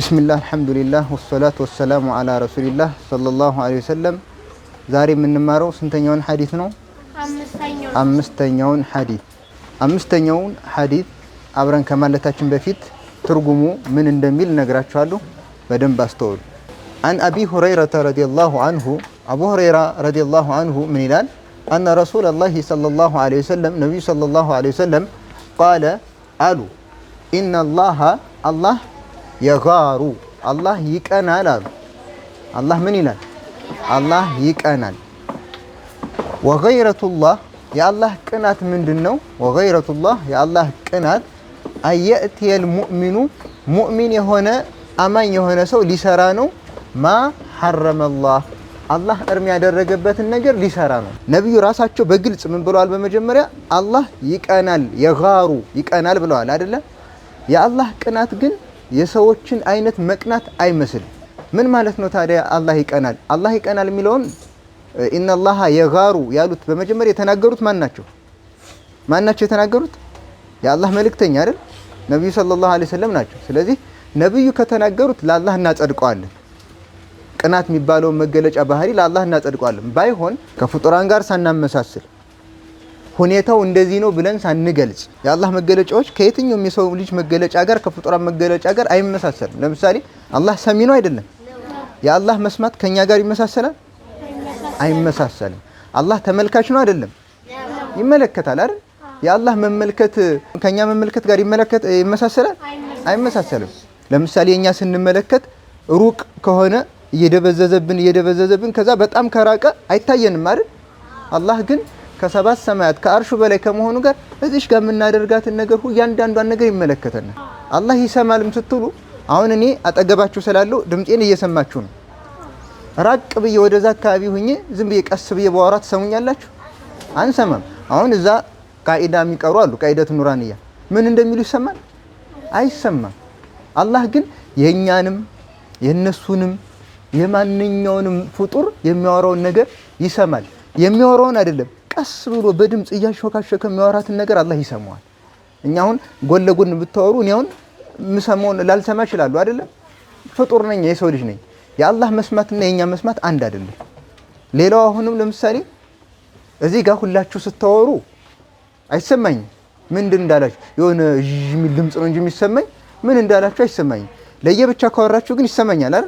ቢስሚላህ አልሐምዱሊላህ ወሰላቱ ወሰላሙ አላ ረሱሊላህ ሰለላሁ ዐለይሂ ወሰለም። ዛሬ የምንማረው ስንተኛውን ሐዲስ ነው? አምስተኛውን ሐዲስ አብረን ከማለታችን በፊት ትርጉሙ ምን እንደሚል ነግራችኋለሁ። በደንብ አስተውሉ። አን አቢ ሁረይረተ ረዲየላሁ አንሁ አቡ ሁረይራ ረዲየላሁ አንሁ ምን ይላል? አነ ረሱለላሂ ሰለላሁ ዐለይሂ ወሰለም ነብዩ ሰለላሁ ዐለይሂ ወሰለም ቃለ አሉ ኢነላሃ አላህ የጋሩ አላህ ይቀናል አሉ። አላህ ምን ይላል? አላህ ይቀናል። ወገይረቱላህ የአላህ ቅናት ምንድን ነው? ወገይረቱላህ የአላህ ቅናት አየእትየል ሙእሚኑ ሙእሚን የሆነ አማኝ የሆነ ሰው ሊሰራ ነው ማ ሐረመላህ አላህ እርም ያደረገበትን ነገር ሊሰራ ነው። ነቢዩ ራሳቸው በግልጽ ምን ብለዋል? በመጀመሪያ አላህ ይቀናል፣ የጋሩ ይቀናል ብለዋል አይደለ? የአላህ ቅናት ግን የሰዎችን አይነት መቅናት አይመስልም። ምን ማለት ነው ታዲያ? አላህ ይቀናል። አላህ ይቀናል የሚለውን ኢነላሃ የጋሩ ያሉት በመጀመሪያ የተናገሩት ማን ናቸው? የተናገሩት? የአላህ መልእክተኛ አይደል? ነብዩ ሰለላሁ ዐለይሂ ወሰለም ናቸው። ስለዚህ ነብዩ ከተናገሩት ለአላህ እናጸድቀዋለን። ቅናት የሚባለው መገለጫ ባህሪ ለአላህ እናጸድቀዋለን። ባይሆን ከፍጡራን ጋር ሳናመሳስል ሁኔታው እንደዚህ ነው ብለን ሳንገልጽ የአላህ መገለጫዎች ከየትኛውም የሰው ልጅ መገለጫ ጋር ከፍጡራን መገለጫ ጋር አይመሳሰልም። ለምሳሌ አላህ ሰሚ ነው አይደለም? የአላህ መስማት ከኛ ጋር ይመሳሰላል? አይመሳሰልም። አላህ ተመልካች ነው አይደለም? ይመለከታል አይደል? የአላህ መመልከት ከኛ መመልከት ጋር ይመሳሰላል? አይመሳሰልም። ለምሳሌ እኛ ስንመለከት ሩቅ ከሆነ እየደበዘዘብን ከዛ በጣም ከራቀ አይታየንም አይደል? አላህ ግን ከሰባት ሰማያት ከአርሹ በላይ ከመሆኑ ጋር እዚሽ ጋር የምናደርጋትን ነገር እያንዳንዷን ነገር ይመለከተናል። አላህ ይሰማልም ስትሉ አሁን እኔ አጠገባችሁ ስላለው ድምጤን እየሰማችሁ ነው። ራቅ ብዬ ወደዛ አካባቢ ሁኜ ዝም ብዬ ቀስ ብዬ ባወራ ትሰሙኛላችሁ? አንሰማም። አሁን እዛ ቃኢዳ የሚቀሩ አሉ፣ ቃኢደቱ ኑራንያ ምን እንደሚሉ ይሰማል? አይሰማም። አላህ ግን የኛንም የነሱንም የማንኛውንም ፍጡር የሚያወራውን ነገር ይሰማል። የሚያወራውን አይደለም ቀስ ብሎ በድምጽ እያሾካሾከ የሚያወራትን ነገር አላህ ይሰማዋል። እኛ አሁን ጎን ለጎን ብታወሩ እኔ አሁን የምሰማውን ላልሰማ እችላለሁ አይደለም? ፍጡር ነኝ፣ የሰው ልጅ ነኝ። የአላህ መስማትና የኛ መስማት አንድ አይደለም። ሌላው አሁንም ለምሳሌ እዚህ ጋር ሁላችሁ ስታወሩ አይሰማኝም። ምንድን እንዳላችሁ የሆነ የሚል ድምጽ ነው እንጂ የሚሰማኝ ምን እንዳላችሁ አይሰማኝም። ለየብቻ ካወራችሁ ግን ይሰማኛል አይደል?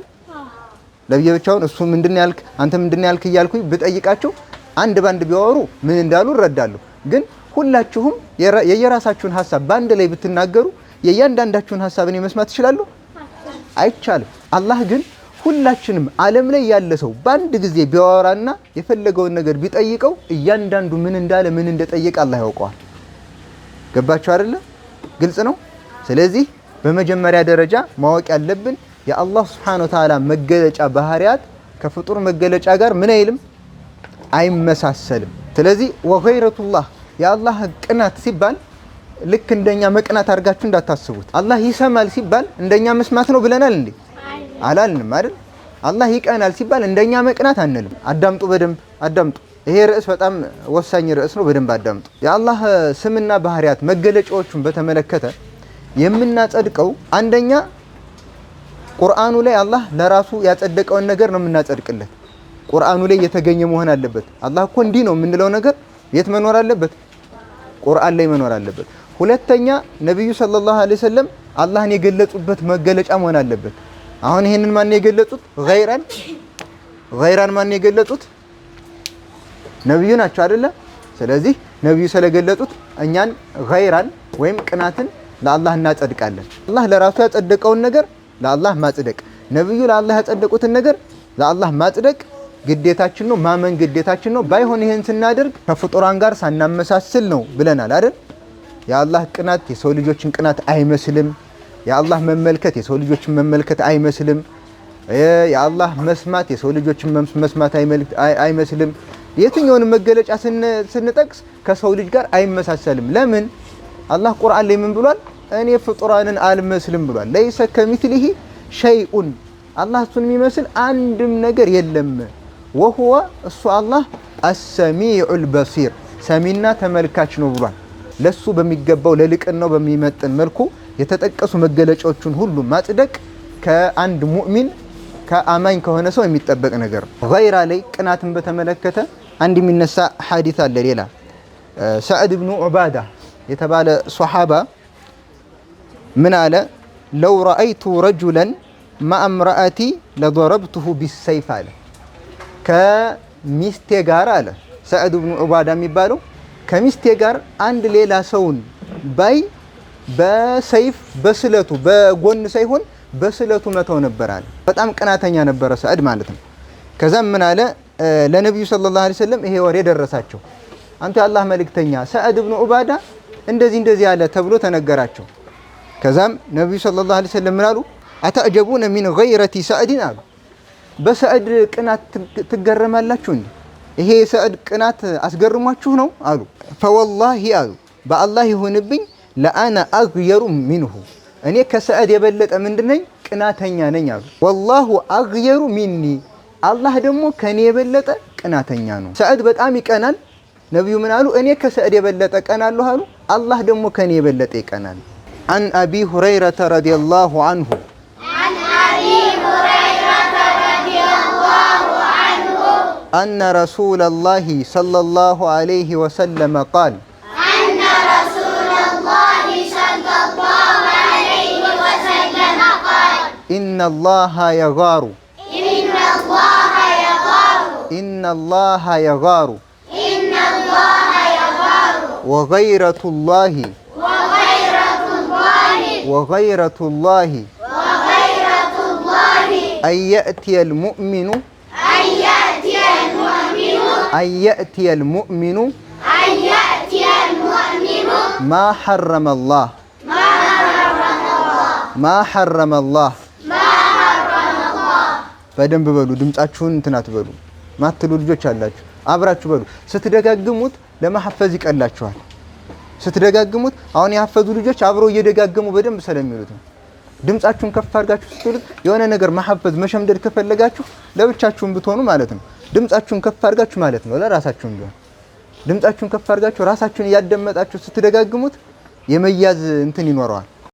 ለየብቻውን እሱ ምንድን ያልክ አንተ ምንድን ያልክ እያልኩኝ ብጠይቃቸው አንድ ባንድ ቢያወሩ ምን እንዳሉ እረዳለሁ። ግን ሁላችሁም የየራሳችሁን ሐሳብ ባንድ ላይ ብትናገሩ የእያንዳንዳችሁን ሐሳብ እኔ መስማት እችላለሁ? አይቻልም። አላህ ግን ሁላችንም ዓለም ላይ ያለ ሰው ባንድ ጊዜ ቢያወራና የፈለገውን ነገር ቢጠይቀው እያንዳንዱ ምን እንዳለ ምን እንደጠየቀ አላህ ያውቀዋል። ገባችሁ አይደለ? ግልጽ ነው። ስለዚህ በመጀመሪያ ደረጃ ማወቅ ያለብን የአላህ Subhanahu Wa Ta'ala መገለጫ ባህሪያት ከፍጡር መገለጫ ጋር ምን አይልም? አይመሳሰልም። ስለዚህ ወገይረቱላህ የአላህ ቅናት ሲባል ልክ እንደኛ መቅናት አድርጋችሁ እንዳታስቡት። አላህ ይሰማል ሲባል እንደኛ መስማት ነው ብለናል እንዴ? አላልንም አይደል? አላህ ይቀናል ሲባል እንደኛ መቅናት አንልም። አዳምጡ፣ በደንብ አዳምጡ። ይሄ ርዕስ በጣም ወሳኝ ርዕስ ነው። በደንብ አዳምጡ። የአላህ ስምና ባህሪያት መገለጫዎቹን በተመለከተ የምናጸድቀው አንደኛ ቁርአኑ ላይ አላህ ለራሱ ያጸደቀውን ነገር ነው የምናጸድቅለት። ቁርአኑ ላይ የተገኘ መሆን አለበት። አላህ እኮ እንዲህ ነው የምንለው ነገር የት መኖር አለበት? ቁርአን ላይ መኖር አለበት። ሁለተኛ ነብዩ ሰለላሁ ዐለይሂ ወሰለም አላህን የገለጹበት መገለጫ መሆን አለበት። አሁን ይሄንን ማን ነው የገለጹት? ገይራን ማን ነው የገለጹት? ነብዩ ናቸው አይደለ? ስለዚህ ነብዩ ስለገለጹት እኛን ገይራን ወይም ቅናትን ለአላህ እናጸድቃለን። አላህ ለራሱ ያጸደቀውን ነገር ለአላህ ማጽደቅ፣ ነብዩ ለአላህ ያጸደቁትን ነገር ለአላህ ማጽደቅ ግዴታችን ነው፣ ማመን ግዴታችን ነው። ባይሆን ይሄን ስናደርግ ከፍጡራን ጋር ሳናመሳስል ነው ብለናል አይደል? የአላህ ቅናት የሰው ልጆችን ቅናት አይመስልም። የአላህ መመልከት የሰው ልጆችን መመልከት አይመስልም። የአላህ መስማት የሰው ልጆችን መስማት አይመስልም። የትኛውንም መገለጫ ስንጠቅስ ከሰው ልጅ ጋር አይመሳሰልም። ለምን? አላህ ቁርአን ላይ ምን ብሏል? እኔ ፍጡራንን አልመስልም ብሏል። ለይሰ ከሚስሊሂ ሸይኡን አላህ እሱን የሚመስል አንድም ነገር የለም። ወሁወ እሱ አላህ አሰሚዑል በሲር ሰሚና ተመልካች ነው ብሏል። ለሱ በሚገባው ለልቅናው በሚመጥን መልኩ የተጠቀሱ መገለጫዎችን ሁሉ ማጽደቅ ከአንድ ሙእሚን ከአማኝ ከሆነ ሰው የሚጠበቅ ነገር ነው። ገይራ ላይ ቅናትን በተመለከተ አንድ የሚነሳ ሐዲስ አለ። ሌላ ሰዕድ ብኑ ዑባዳ የተባለ ሶሓባ ምን አለ? ለው ረአይቱ ረጁለን ማእምራአቲ ለضረብቱሁ ቢሰይፍ አለ። ከሚስቴ ጋር አለ ሰዕድ ብኑ ዑባዳ የሚባለው ከሚስቴ ጋር አንድ ሌላ ሰውን ባይ በሰይፍ በስለቱ በጎን ሳይሆን በስለቱ መተው ነበር አለ። በጣም ቅናተኛ ነበረ ሰዕድ ማለት ነው። ከዛም ምን አለ? ለነብዩ ሰለላሁ ዐለይሂ ወሰለም ይሄ ወሬ ደረሳቸው። አንተ የአላህ መልእክተኛ ሰዕድ ብኑ ዑባዳ እንደዚህ አለ ተብሎ ተነገራቸው። ከዛም ነብዩ ሰለላሁ ዐለይሂ ወሰለም ምን አሉ? አተዕጀቡነ ሚን ገይረቲ ሰዕድን አሉ። በሰዕድ ቅናት ትገረማላችሁ እንዴ? ይሄ የሰዕድ ቅናት አስገርሟችሁ ነው አሉ። ፈወላሂ አሉ በአላህ ይሁንብኝ ለአነ አግየሩ ሚንሁ እኔ ከሰዕድ የበለጠ ምንድነኝ? ቅናተኛ ነኝ አሉ። ወላሁ አግየሩ ሚኒ አላህ ደግሞ ከኔ የበለጠ ቅናተኛ ነው። ሰዕድ በጣም ይቀናል። ነብዩ ምን አሉ? እኔ ከሰዕድ የበለጠ ቀናለሁ አሉ። አላህ ደግሞ ከኔ የበለጠ ይቀናል። አን አቢ ሁረይረተ ረዲየላሁ ዐንሁ أن رسول الله صلى الله عليه وسلم قال إن الله يغار وغيرة الله أن يأتي المؤمن ما حرم الله በደንብ በሉ። ድምጻችሁን እንትን አትበሉ። ማትሉ ልጆች አላችሁ አብራችሁ በሉ። ስትደጋግሙት ለማሐፈዝ ይቀላችኋል። ስትደጋግሙት አሁን ያሐፈዙ ልጆች አብረው እየደጋገሙ በደንብ ስለሚሉት ነው። ድምጻችሁን ከፍ አድርጋችሁ ስትሉት የሆነ ነገር ማሐፈዝ መሸምደድ ከፈለጋችሁ ለብቻችሁን ብትሆኑ ማለት ነው። ድምጻችሁን ከፍ አድርጋችሁ ማለት ነው። ለራሳችሁም ቢሆን ድምጻችሁን ከፍ አድርጋችሁ ራሳችሁን እያደመጣችሁ ስትደጋግሙት የመያዝ እንትን ይኖረዋል።